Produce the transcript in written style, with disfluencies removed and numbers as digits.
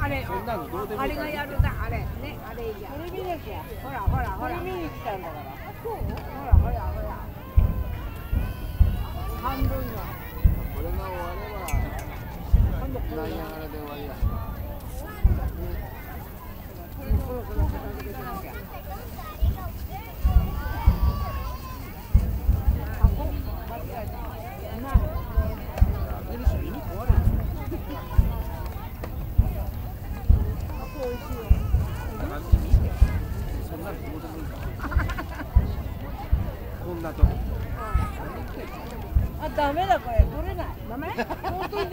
あれ、そんなのどうでもあいいかられがやるだ、あれ、ね、あれいいじゃん。これ見なきゃ。ほらほらほこれら。見に来たんだから。そう？ほらほらほら。半分の。これが終わればナイアガラで終わりだ。これこれ片付けてなきゃ。あ、こ間違えた。な。開けるし耳壊れる。あ、これ美味しいよ。そんなのどうでもいいから。こんなとこ。あ、ダメだこれ取れない。ダメ？相当